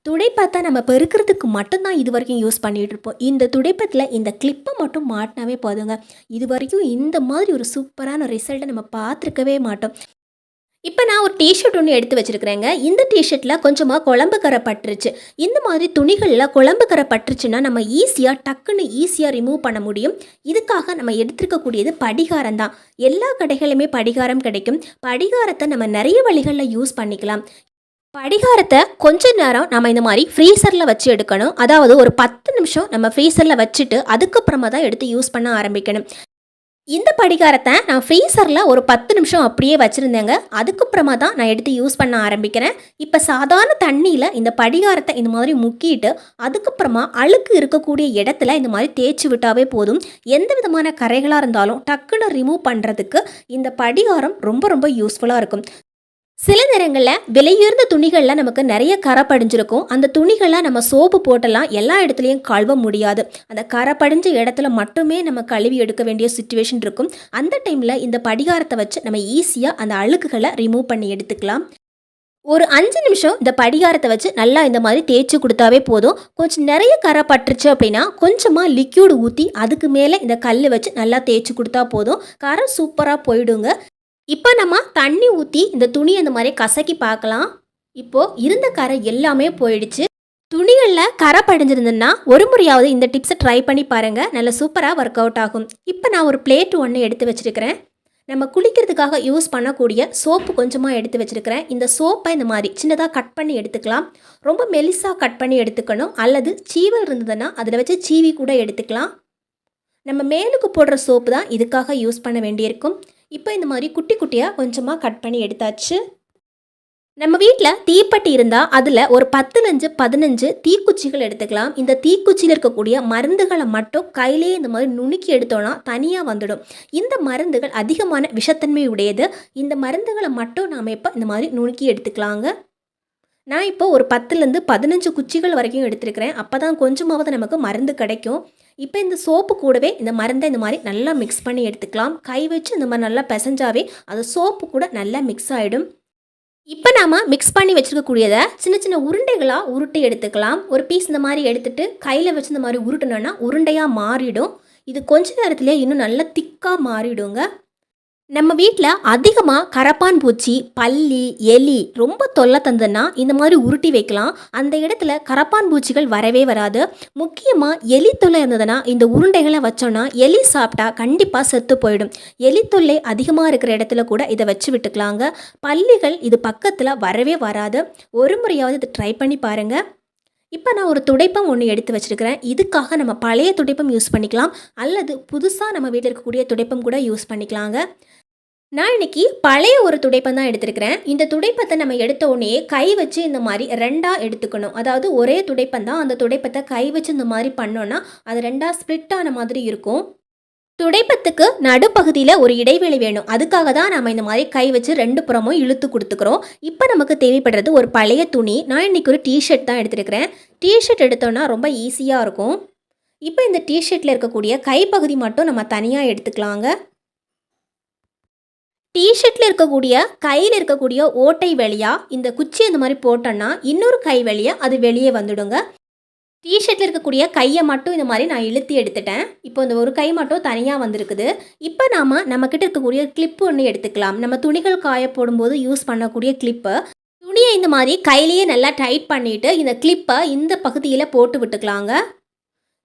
துடைப்பத்தை நம்ம பெருக்கிறதுக்கு மட்டும்தான் இது வரைக்கும் யூஸ் பண்ணிகிட்டு இருப்போம். இந்த துடைப்பத்தில் இந்த கிளிப்பை மட்டும் மாட்டினாவே போதுங்க. இது வரைக்கும் இந்த மாதிரி ஒரு சூப்பரான ரிசல்ட்டை நம்ம பார்த்துருக்கவே மாட்டோம். இப்போ நான் ஒரு டிஷர்ட் ஒன்று எடுத்து வச்சுருக்கிறேங்க. இந்த டிஷர்ட்டில் கொஞ்சமாக குழம்பு கரை பட்டுருச்சு. இந்த மாதிரி துணிகளில் குழம்பு கரை பட்டுருச்சுன்னா நம்ம டக்குன்னு ஈஸியாக ரிமூவ் பண்ண முடியும். இதுக்காக நம்ம எடுத்துருக்கக்கூடியது படிகாரம் தான். எல்லா கடைகளுமே படிகாரம் கிடைக்கும். படிகாரத்தை நம்ம நிறைய வழிகளில் யூஸ் பண்ணிக்கலாம். படிகாரத்தை கொஞ்ச நேரம் நம்ம இந்த மாதிரி ஃப்ரீசரில் வச்சு எடுக்கணும். அதாவது ஒரு 10 நிமிஷம் நம்ம ஃப்ரீசரில் வச்சுட்டு அதுக்கப்புறமா தான் எடுத்து யூஸ் பண்ண ஆரம்பிக்கணும். இந்த படிகாரத்தை நான் ஃப்ரீசரில் ஒரு 10 நிமிஷம் அப்படியே வச்சுருந்தேங்க. அதுக்கப்புறமா தான் நான் எடுத்து யூஸ் பண்ண ஆரம்பிக்கிறேன். இப்போ சாதாரண தண்ணியில் இந்த படிகாரத்தை இந்த மாதிரி முக்கிட்டு அதுக்கப்புறமா அழுக்கு இருக்கக்கூடிய இடத்துல இந்த மாதிரி தேய்ச்சி விட்டாவே போதும். எந்த விதமான கரைகளாக இருந்தாலும் டக்குன்னு ரிமூவ் பண்ணுறதுக்கு இந்த படிகாரம் ரொம்ப ரொம்ப யூஸ்ஃபுல்லாக இருக்கும். சில நேரங்களில் விலையுயர்ந்த துணிகளில் நமக்கு நிறைய கரை படிஞ்சிருக்கும். அந்த துணிகளை நம்ம சோப்பு போட்டெல்லாம் எல்லா இடத்துலையும் கழுவ முடியாது. அந்த கரை படிஞ்ச இடத்துல மட்டுமே நம்ம கழுவி எடுக்க வேண்டிய சுச்சுவேஷன் இருக்கும். அந்த டைமில் இந்த படிகாரத்தை வச்சு நம்ம ஈஸியாக அந்த அழுக்குகளை ரிமூவ் பண்ணி எடுத்துக்கலாம். ஒரு 5 நிமிஷம் இந்த படிகாரத்தை வச்சு நல்லா இந்த மாதிரி தேய்ச்சி கொடுத்தாவே போதும். கொஞ்சம் நிறைய கரை பட்டுருச்சு அப்படின்னா கொஞ்சமாக லிக்யூடு ஊற்றி அதுக்கு மேலே இந்த கல் வச்சு நல்லா தேய்ச்சி கொடுத்தா போதும். கரை சூப்பராக போயிடுங்க. இப்போ நம்ம தண்ணி ஊற்றி இந்த துணியை இந்த மாதிரி கசக்கி பார்க்கலாம். இப்போது இருந்த கரை எல்லாமே போயிடுச்சு. துணிகளில் கரை படிஞ்சிருந்ததுன்னா ஒரு முறையாவது இந்த டிப்ஸை ட்ரை பண்ணி பாருங்கள். நல்லா சூப்பராக ஒர்க் அவுட் ஆகும். இப்போ நான் ஒரு பிளேட் ஒன்று எடுத்து வச்சுருக்கிறேன். நம்ம குளிக்கிறதுக்காக யூஸ் பண்ணக்கூடிய சோப்பு கொஞ்சமாக எடுத்து வச்சுருக்கிறேன். இந்த சோப்பை இந்த மாதிரி சின்னதாக கட் பண்ணி எடுத்துக்கலாம். ரொம்ப மெலிசாக கட் பண்ணி எடுத்துக்கணும். அல்லது சீவல் இருந்ததுன்னா அதில் வச்சு சீவி கூட எடுத்துக்கலாம். நம்ம மேலுக்கு போடுற சோப்பு தான் இதுக்காக யூஸ் பண்ண வேண்டியிருக்கும். இப்போ இந்த மாதிரி குட்டி குட்டியாக கொஞ்சமாக கட் பண்ணி எடுத்தாச்சு. நம்ம வீட்டில் தீப்பெட்டி இருந்தால் அதில் ஒரு 10-15 தீக்குச்சிகள் எடுத்துக்கலாம். இந்த தீக்குச்சியில் இருக்கக்கூடிய மருந்துகளை மட்டும் கையிலே இந்த மாதிரி நுணுக்கி எடுத்தோன்னா தனியாக வந்துடும். இந்த மருந்துகள் அதிகமான விஷத்தன்மை உடையது. இந்த மருந்துகளை மட்டும் நாம் இப்போ இந்த மாதிரி நுணுக்கி எடுத்துக்கலாங்க. நான் இப்போ ஒரு 10-15 குச்சிகள் வரைக்கும் எடுத்துருக்கிறேன். அப்போ தான் கொஞ்சமாவது நமக்கு மருந்து கிடைக்கும். இப்போ இந்த சோப்பு கூடவே இந்த மருந்தை இந்த மாதிரி நல்லா மிக்ஸ் பண்ணி எடுத்துக்கலாம். கை வச்சு இந்த மாதிரி நல்லா பிசைஞ்சாவே அது சோப்பு கூட நல்லா மிக்ஸ் ஆகிடும். இப்போ நாம் மிக்ஸ் பண்ணி வச்சுருக்கக்கூடியதை சின்ன சின்ன உருண்டைகளாக உருட்டி எடுத்துக்கலாம். ஒரு பீஸ் இந்த மாதிரி எடுத்துகிட்டு கையில் வச்சு இந்த மாதிரி உருட்டினோன்னா உருண்டையாக மாறிடும். இது கொஞ்ச நேரத்துலேயே இன்னும் நல்லா திக்காக மாறிடுங்க. நம்ம வீட்டில் அதிகமாக கரப்பான் பூச்சி, பல்லி, எலி ரொம்ப தொல்லை தந்ததுன்னா இந்த மாதிரி உருட்டி வைக்கலாம். அந்த இடத்துல கரப்பான் பூச்சிகள் வரவே வராது. முக்கியமாக எலி தொல்லை இருந்ததுன்னா இந்த உருண்டைகளை வச்சோன்னா எலி சாப்பிட்டா கண்டிப்பாக செத்து போயிடும். எலி தொல்லை அதிகமாக இருக்கிற இடத்துல கூட இதை வச்சு விட்டுக்கலாங்க. பல்லிகள் இது பக்கத்தில் வரவே வராது. ஒரு முறையாவது இதை ட்ரை பண்ணி பாருங்கள். இப்போ நான் ஒரு துடைப்பம் ஒன்று எடுத்து வச்சுருக்கிறேன். இதுக்காக நம்ம பழைய துடைப்பம் யூஸ் பண்ணிக்கலாம். அல்லது புதுசாக நம்ம வீட்டில் இருக்கக்கூடிய துடைப்பம் கூட யூஸ் பண்ணிக்கலாங்க. நான் இன்றைக்கி பழைய ஒரு துடைப்பம் தான் எடுத்துருக்கிறேன். இந்த துடைப்பத்தை நம்ம எடுத்த உடனே கை வச்சு இந்த மாதிரி 2ஆக எடுத்துக்கணும். அதாவது ஒரே துடைப்பம் தான். அந்த துடைப்பத்தை கை வச்சு இந்த மாதிரி பண்ணோன்னா அது 2ஆக ஸ்ப்ளிட் ஆன மாதிரி இருக்கும். துடைப்பத்துக்கு நடுப்பகுதியில் ஒரு இடைவெளி வேணும். அதுக்காக தான் நம்ம இந்த மாதிரி கை வச்சு 2 புறமும் இழுத்து கொடுத்துக்கிறோம். இப்போ நமக்கு தேவைப்படுறது ஒரு பழைய துணி. நான் இன்றைக்கி ஒரு டிஷர்ட் தான் எடுத்துருக்கிறேன். டிஷர்ட் எடுத்தோன்னா ரொம்ப ஈஸியாக இருக்கும். இப்போ இந்த டிஷர்ட்டில் இருக்கக்கூடிய கைப்பகுதி மட்டும் நம்ம தனியாக எடுத்துக்கலாங்க. டிஷர்ட்டில் இருக்கக்கூடிய கையில் இருக்கக்கூடிய ஓட்டை வழியாக இந்த குச்சி இந்த மாதிரி போட்டோன்னா இன்னொரு கை வழியாக அது வெளியே வந்துடுங்க. டிஷர்ட்டில் இருக்கக்கூடிய கையை மட்டும் இந்த மாதிரி நான் இழுத்து எடுத்துட்டேன். இப்போ இந்த ஒரு கை மட்டும் தனியாக வந்திருக்குது. இப்போ நம்மக்கிட்ட இருக்கக்கூடிய கிளிப்பு ஒன்று எடுத்துக்கலாம். நம்ம துணிகள் காய போடும்போது யூஸ் பண்ணக்கூடிய கிளிப்பு. துணியை இந்த மாதிரி கையிலேயே நல்லா டைட் பண்ணிவிட்டு இந்த கிளிப்பை இந்த பகுதியில் போட்டு விட்டுக்கலாங்க.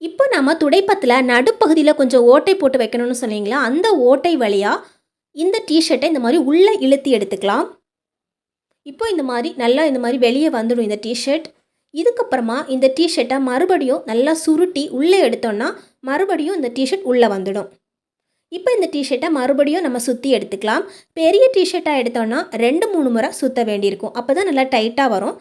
இப்போ நம்ம துடைப்பத்தில் நடுப்பகுதியில் கொஞ்சம் ஓட்டை போட்டு வைக்கணும்னு சொன்னீங்களா, அந்த ஓட்டை வழியாக இந்த டிஷர்ட்டை இந்த மாதிரி உள்ளே இழுத்தி எடுத்துக்கலாம். இப்போ இந்த மாதிரி நல்லா இந்த மாதிரி வெளியே வந்துடும் இந்த டிஷர்ட். இதுக்கப்புறமா இந்த டிஷர்ட்டை மறுபடியும் நல்லா சுருட்டி உள்ளே எடுத்தோன்னா மறுபடியும் இந்த டிஷர்ட் உள்ளே வந்துடும். இப்போ இந்த டிஷர்ட்டை மறுபடியும் நம்ம சுற்றி எடுத்துக்கலாம். பெரிய டிஷர்ட்டாக எடுத்தோன்னா 2-3 முறை சுற்ற வேண்டியிருக்கும். அப்போ தான் நல்லா டைட்டாக வரும்.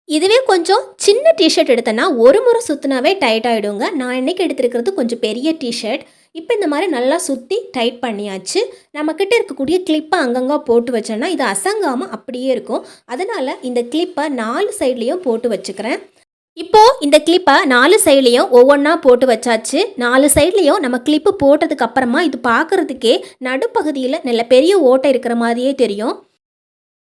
இதுவே கொஞ்சம் சின்ன டிஷர்ட் எடுத்தோன்னா ஒரு முறை சுற்றினாவே டைட் ஆகிடுங்க. நான் இன்றைக்கி எடுத்துருக்கிறது கொஞ்சம் பெரிய டிஷர்ட். இப்போ இந்த மாதிரி நல்லா சுற்றி டைட் பண்ணியாச்சு. நம்மக்கிட்ட இருக்கக்கூடிய கிளிப்பை அங்கங்கே போட்டு வச்சோன்னா இது அசங்காமல் அப்படியே இருக்கும். அதனால் இந்த கிளிப்பை 4 சைட்லேயும் போட்டு வச்சுக்கிறேன். இப்போது இந்த கிளிப்பை 4 சைட்லேயும் ஒவ்வொன்றா போட்டு வச்சாச்சு. 4 சைட்லேயும் நம்ம கிளிப்பு போட்டதுக்கு அப்புறமா இது பார்க்குறதுக்கே நடுப்பகுதியில் நல்ல பெரிய ஓட்டை இருக்கிற மாதிரியே தெரியும்.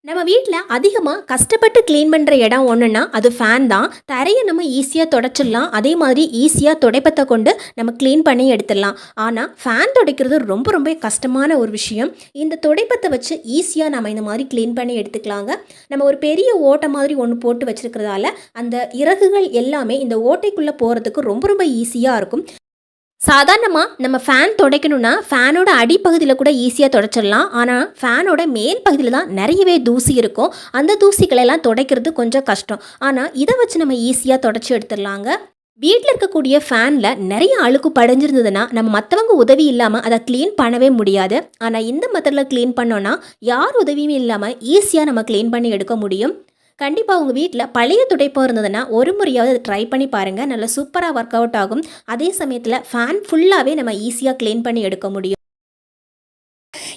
நம்ம வீட்டில் அதிகமாக கஷ்டப்பட்டு க்ளீன் பண்ணுற இடம் ஒன்றுன்னா அது ஃபேன் தான். தரையை நம்ம ஈஸியாக துடைச்சிடலாம், அதே மாதிரி ஈஸியாக துடைப்பத்தை கொண்டு நம்ம க்ளீன் பண்ணி எடுத்துடலாம். ஆனால் ஃபேன் துடைக்கிறது ரொம்ப ரொம்ப கஷ்டமான ஒரு விஷயம். இந்த துடைப்பத்தை வச்சு ஈஸியாக நம்ம இந்த மாதிரி க்ளீன் பண்ணி எடுத்துக்கலாங்க. நம்ம ஒரு பெரிய ஓட்டை மாதிரி ஒன்று போட்டு வச்சுருக்கிறதால அந்த இறகுகள் எல்லாமே இந்த ஓட்டைக்குள்ளே போகிறதுக்கு ரொம்ப ரொம்ப ஈஸியாக இருக்கும். சாதாரணமாக நம்ம ஃபேன் துடைக்கணும்னா ஃபேனோட அடிப்பகுதியில் கூட ஈஸியாக துடைச்சிடலாம். ஆனால் ஃபேனோட மேல் பகுதியில் தான் நிறையவே தூசி இருக்கும். அந்த தூசிகளெல்லாம் துடைக்கிறது கொஞ்சம் கஷ்டம். ஆனால் இதை வச்சு நம்ம ஈஸியாக துடைச்சி எடுத்துடலாங்க. வீட்டில் இருக்கக்கூடிய ஃபேனில் நிறைய அழுக்கு படிஞ்சிருந்ததுன்னா நம்ம மற்றவங்க உதவி இல்லாமல் அதை க்ளீன் பண்ணவே முடியாது. ஆனால் இந்த மெத்தடில் க்ளீன் பண்ணோன்னா யார் உதவியும் இல்லாமல் ஈஸியாக நம்ம க்ளீன் பண்ணி எடுக்க முடியும். கண்டிப்பாக உங்கள் வீட்டில் பழைய துடைப்பம் இருந்ததுன்னா ஒரு முறையாவது அதை ட்ரை பண்ணி பாருங்கள். நல்லா சூப்பராக ஒர்க் அவுட் ஆகும். அதே சமயத்தில் ஃபேன் ஃபுல்லாகவே நம்ம ஈஸியாக க்ளீன் பண்ணி எடுக்க முடியும்.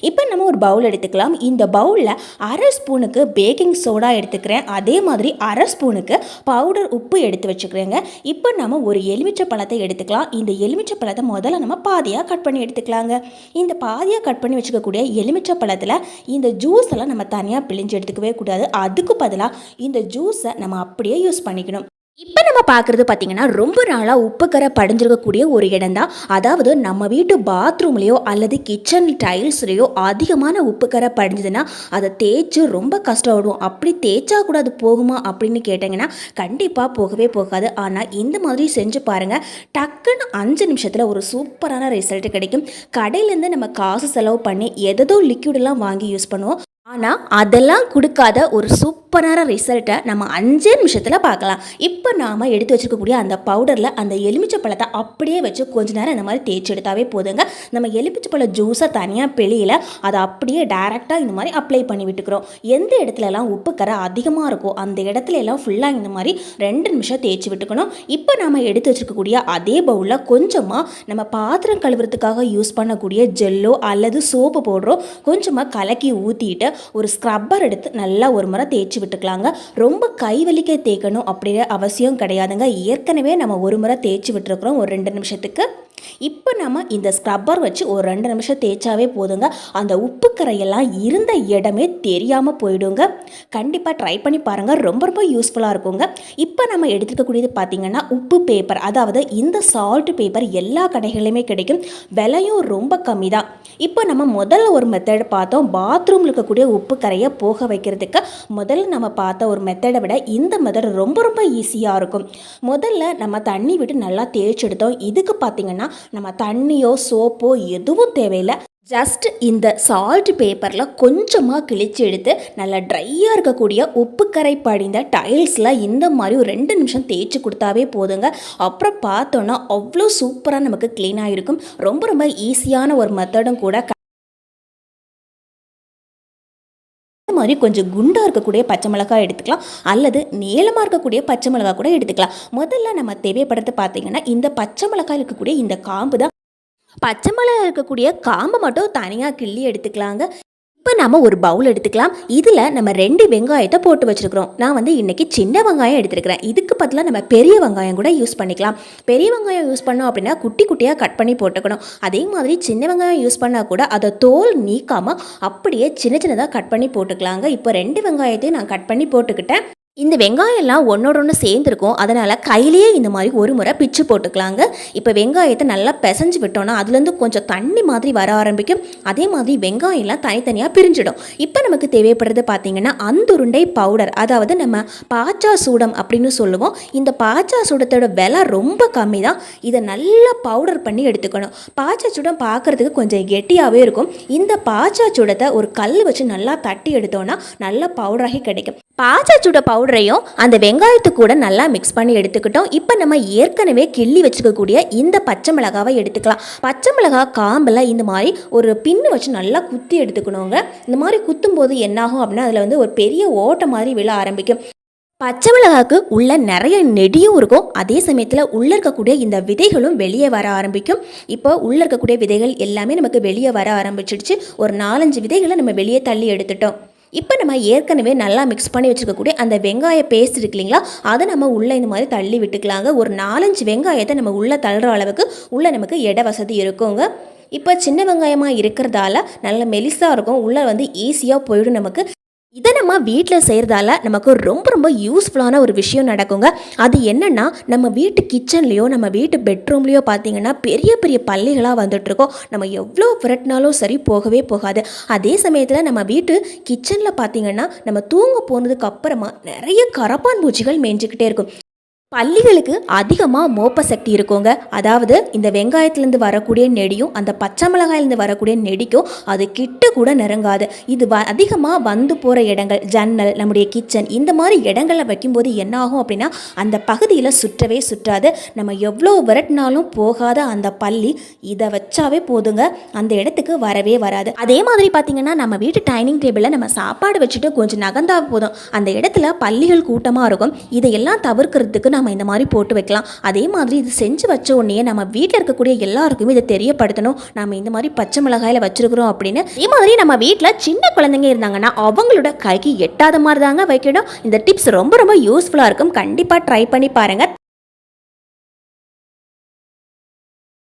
இப்போ நம்ம ஒரு பவுல் எடுத்துக்கலாம். இந்த பவுலில் அரை ஸ்பூனுக்கு பேக்கிங் சோடா எடுத்துக்கிறேன். அதே மாதிரி அரை ஸ்பூனுக்கு பவுடர் உப்பு எடுத்து வச்சுக்கிறேங்க. இப்போ நம்ம ஒரு எலுமிச்சை பழத்தை எடுத்துக்கலாம். இந்த எலுமிச்சை பழத்தை முதல்ல நம்ம பாதியாக கட் பண்ணி எடுத்துக்கலாங்க. இந்த பாதியாக கட் பண்ணி வச்சுக்கக்கூடிய எலுமிச்சை பழத்தில் இந்த ஜூஸ் எல்லாம் நம்ம தனியாக பிழிஞ்சு எடுத்துக்கவே கூடாது. அதுக்கு பதிலாக இந்த ஜூஸை நம்ம அப்படியே யூஸ் பண்ணிக்கணும். இப்போ நம்ம பார்க்குறது பார்த்திங்கன்னா ரொம்ப நாளாக உப்புக்கரை படிஞ்சிருக்கக்கூடிய ஒரு இடம் தான். அதாவது நம்ம வீட்டு பாத்ரூம்லேயோ அல்லது கிச்சன் டைல்ஸ்லேயோ அதிகமான உப்புக்கரை படிஞ்சதுன்னா அதை தேய்ச்சி ரொம்ப கஷ்டப்படும். அப்படி தேய்ச்சா கூட அது போகுமா அப்படின்னு கேட்டிங்கன்னா கண்டிப்பாக போகவே போகாது. ஆனால் இந்த மாதிரி செஞ்சு பாருங்கள், டக்குன்னு 5 நிமிஷத்தில் ஒரு சூப்பரான ரிசல்ட் கிடைக்கும். கடையிலேருந்து நம்ம காசு செலவு பண்ணி எதோ லிக்விடெல்லாம் வாங்கி யூஸ் பண்ணுவோம். ஆனால் அதெல்லாம் கொடுக்காத ஒரு சூப்பரான ரிசல்ட்டை நம்ம 5 நிமிஷத்தில் பார்க்கலாம். இப்போ நாம் எடுத்து வச்சுருக்கக்கூடிய அந்த பவுடரில் அந்த எலுமிச்சை பழத்தை அப்படியே வச்சு கொஞ்ச நேரம் இந்த மாதிரி தேய்ச்சி எடுத்தாவே போதுங்க. நம்ம எலுமிச்சை பழ ஜூஸை தனியாக பிழியில் அதை அப்படியே டைரெக்டாக இந்த மாதிரி அப்ளை பண்ணி விட்டுக்கிறோம். எந்த இடத்துலலாம் உப்பு கரை அதிகமாக இருக்கோ அந்த இடத்துல எல்லாம் ஃபுல்லாக இந்த மாதிரி 2 நிமிஷம் தேய்ச்சி விட்டுக்கணும். இப்போ நாம் எடுத்து வச்சுருக்கக்கூடிய அதே பவுலில் கொஞ்சமாக நம்ம பாத்திரம் கழுவுறதுக்காக யூஸ் பண்ணக்கூடிய ஜெல்லோ அல்லது சோப்பு பவுடரோ கொஞ்சமாக கலக்கி ஊற்றிட்டு ஒரு ஸ்க்ரப்பர் எடுத்து நல்லா ஒரு முறை தேய்ச்சி விட்டுக்கலாங்க. ரொம்ப கை வலிக்க தேய்க்கணும் அப்படிங்கிற அவசியம் கிடையாதுங்க. ஏற்கனவே நம்ம ஒரு முறை தேய்ச்சி விட்டுருக்குறோம் ஒரு 2 நிமிஷத்துக்கு. இப்போ நம்ம இந்த ஸ்க்ரப்பர் வச்சு ஒரு 2 நிமிஷம் தேய்ச்சாவே போதுங்க. அந்த உப்பு கரையெல்லாம் இருந்த இடமே தெரியாமல் போயிடுங்க. கண்டிப்பாக ட்ரை பண்ணி பாருங்கள், ரொம்ப ரொம்ப யூஸ்ஃபுல்லாக இருக்குங்க. இப்போ நம்ம எடுத்துக்கக்கூடியது பார்த்திங்கன்னா உப்பு பேப்பர். அதாவது இந்த சால்ட் பேப்பர் எல்லா கடைகளிலுமே கிடைக்கும். விலையும் ரொம்ப கம்மி தான். இப்போ நம்ம முதல்ல ஒரு மெத்தட் பார்த்தோம், பாத்ரூமில் இருக்கக்கூடிய உப்பு கரையை போக வைக்கிறதுக்கு. முதல்ல நம்ம பார்த்த ஒரு மெத்தடை விட இந்த மெத்தட் ரொம்ப ரொம்ப ஈஸியாக இருக்கும். முதல்ல நம்ம தண்ணி விட்டு நல்லா தேய்ச்சி எடுத்தோம். இதுக்கு பார்த்திங்கன்னா நம்ம தண்ணியோ சோப்போ எதுவும் தேவையில்லை. ஜஸ்ட் இந்த சால்ட் பேப்பரில் கொஞ்சமாக கிழிச்சு எடுத்து நல்லா ட்ரையாக இருக்கக்கூடிய உப்புக்கரை படிந்த டைல்ஸில் இந்த மாதிரி ஒரு 2 நிமிஷம் தேய்ச்சி கொடுத்தாவே போதுங்க. அப்புறம் பார்த்தோன்னா அவ்வளோ சூப்பராக நமக்கு க்ளீனாக இருக்கும். ரொம்ப ரொம்ப ஈஸியான ஒரு மெத்தடும் கூட. மாதிரி கொஞ்சம் குண்டாக இருக்கக்கூடிய பச்சை மிளகாய் எடுத்துக்கலாம், அல்லது நீளமாக இருக்கக்கூடிய பச்சை மிளகாய் கூட எடுத்துக்கலாம். முதல்ல நம்ம தேவைப்படுறது பார்த்திங்கன்னா இந்த பச்சை மிளகாய் இருக்கக்கூடிய இந்த காம்பு தான். பச்சை மிளகாய் இருக்கக்கூடிய காம்பை மட்டும் தனியாக கிள்ளி எடுத்துக்கலாங்க. இப்போ நம்ம ஒரு பவுல் எடுத்துக்கலாம். இதில் நம்ம 2 வெங்காயத்தை போட்டு வச்சுருக்கிறோம். நான் இன்றைக்கி சின்ன வெங்காயம் எடுத்துருக்கிறேன். இதுக்கு பதிலாக நம்ம பெரிய வெங்காயம் கூட யூஸ் பண்ணிக்கலாம். பெரிய வெங்காயம் யூஸ் பண்ணோம் அப்படின்னா குட்டி குட்டியாக கட் பண்ணி போட்டுக்கணும். அதே மாதிரி சின்ன வெங்காயம் யூஸ் பண்ணால் கூட அதை தோல் நீக்காமல் அப்படியே சின்ன சின்னதாக கட் பண்ணி போட்டுக்கலாங்க. இப்போ 2 வெங்காயத்தையும் நான் கட் பண்ணி போட்டுக்கிட்டேன். இந்த வெங்காயம்லாம் ஒன்றோட ஒன்று சேர்ந்துருக்கும். அதனால் கையிலேயே இந்த மாதிரி ஒரு முறை பிச்சு போட்டுக்கலாங்க. இப்போ வெங்காயத்தை நல்லா பிசைஞ்சு விட்டோன்னா அதுலேருந்து கொஞ்சம் தண்ணி மாதிரி வர ஆரம்பிக்கும். அதே மாதிரி வெங்காயம்லாம் தனித்தனியாக பிரிஞ்சிடும். இப்போ நமக்கு தேவைப்படுறது பார்த்திங்கன்னா அந்துருண்டை பவுடர். அதாவது நம்ம பாச்சா சூடம் அப்படின்னு சொல்லுவோம். இந்த பாச்சா சூடத்தோட விலை ரொம்ப கம்மி தான். இதை நல்லா பவுடர் பண்ணி எடுத்துக்கணும். பாச்சா சூடம் பார்க்குறதுக்கு கொஞ்சம் கெட்டியாகவே இருக்கும். இந்த பாச்சா சூடத்தை ஒரு கல் வச்சு நல்லா தட்டி எடுத்தோன்னா நல்லா பவுடராகி கிடைக்கும். பாச்சா சூட பவுடரையும் அந்த வெங்காயத்து கூட நல்லா மிக்ஸ் பண்ணி எடுத்துக்கிட்டோம். இப்போ நம்ம ஏற்கனவே கிள்ளி வச்சுக்கக்கூடிய இந்த பச்சை மிளகாவை எடுத்துக்கலாம். பச்சை மிளகாய் காம்பில் இந்த மாதிரி ஒரு பின்னு வச்சு நல்லா குத்தி எடுத்துக்கணுங்க. இந்த மாதிரி குத்தும் போது என்னாகும் அப்படின்னா அதில் ஒரு பெரிய ஓட்டை மாதிரி விழ ஆரம்பிக்கும். பச்சை மிளகாய்க்கு உள்ள நிறைய நெடியும் இருக்கும். அதே சமயத்தில் உள்ளே இருக்கக்கூடிய இந்த விதைகளும் வெளியே வர ஆரம்பிக்கும். இப்போ உள்ளே இருக்கக்கூடிய விதைகள் எல்லாமே நமக்கு வெளியே வர ஆரம்பிச்சிடுச்சு. ஒரு 4-5 விதைகளை நம்ம வெளியே தள்ளி எடுத்துட்டோம். இப்போ நம்ம ஏற்கனவே நல்லா மிக்ஸ் பண்ணி வச்சுருக்கக்கூடிய அந்த வெங்காய பேஸ்ட் இருக்கு இல்லைங்களா, அதை நம்ம உள்ளே இந்த மாதிரி தள்ளி விட்டுக்கலாங்க. ஒரு 4-5 வெங்காயத்தை நம்ம உள்ளே தள்ளுற அளவுக்கு உள்ளே நமக்கு இட வசதி இருக்குங்க. இப்போ சின்ன வெங்காயமாக இருக்கிறதால நல்ல மெலிசாக இருக்கும். உள்ளே ஈஸியாக போயிடும் நமக்கு. இதை நம்ம வீட்டில் செய்கிறதால நமக்கு ரொம்ப ரொம்ப யூஸ்ஃபுல்லான ஒரு விஷயம் நடக்குங்க. அது என்னென்னா, நம்ம வீட்டு கிச்சன்லேயோ நம்ம வீட்டு பெட்ரூம்லேயோ பார்த்தீங்கன்னா பெரிய பெரிய பல்லிகளாக வந்துட்டுருக்கோம். நம்ம எவ்வளோ விரட்டினாலும் சரி போகவே போகாது. அதே சமயத்தில் நம்ம வீட்டு கிச்சனில் பார்த்தீங்கன்னா நம்ம தூங்க போனதுக்கு அப்புறமா நிறைய கரப்பான் பூச்சிகள் மேய்ஞ்சிக்கிட்டே இருக்கும். பல்லிகளுக்கு அதிகமாக மோப்ப சக்தி இருக்குங்க. அதாவது இந்த வெங்காயத்துலேருந்து வரக்கூடிய நெடியும் அந்த பச்சை மிளகாயிலேருந்து வரக்கூடிய நெடிக்கும் அது கிட்ட கூட நெருங்காது. இது அதிகமாக வந்து போகிற இடங்கள், ஜன்னல், நம்முடைய கிச்சன், இந்த மாதிரி இடங்களில் வைக்கும்போது என்ன ஆகும் அப்படின்னா அந்த பகுதியில் சுற்றவே சுற்றாது. நம்ம எவ்வளோ விரட்டினாலும் போகாத அந்த பல்லி இதை வச்சாவே போதுங்க, அந்த இடத்துக்கு வரவே வராது. அதே மாதிரி பார்த்திங்கன்னா நம்ம வீட்டு டைனிங் டேபிளில் நம்ம சாப்பாடு வச்சுட்டு கொஞ்சம் நகர்ந்தா போதும், அந்த இடத்துல பல்லிகள் கூட்டமாக இருக்கும். இதையெல்லாம் தவிர்க்கிறதுக்கு நம்ம இந்த மாதிரி போட்டு வைக்கலாம். அதே மாதிரி இது செஞ்சு வச்ச உடனே நம்ம வீட்டில் இருக்கக்கூடிய எல்லாருக்குமே இதை தெரியப்படுத்தணும், நம்ம இந்த மாதிரி பச்சை மிளகாயில் வச்சிருக்கிறோம் அப்படின்னு. அதே மாதிரி நம்ம வீட்டில் சின்ன குழந்தைங்க இருந்தாங்கன்னா அவங்களோட கைக்கு எட்டாத மாதிரி தாங்க வைக்கணும். இந்த டிப்ஸ் ரொம்ப ரொம்ப யூஸ்ஃபுல்லாக இருக்கும். கண்டிப்பாக ட்ரை பண்ணி பாருங்கள்.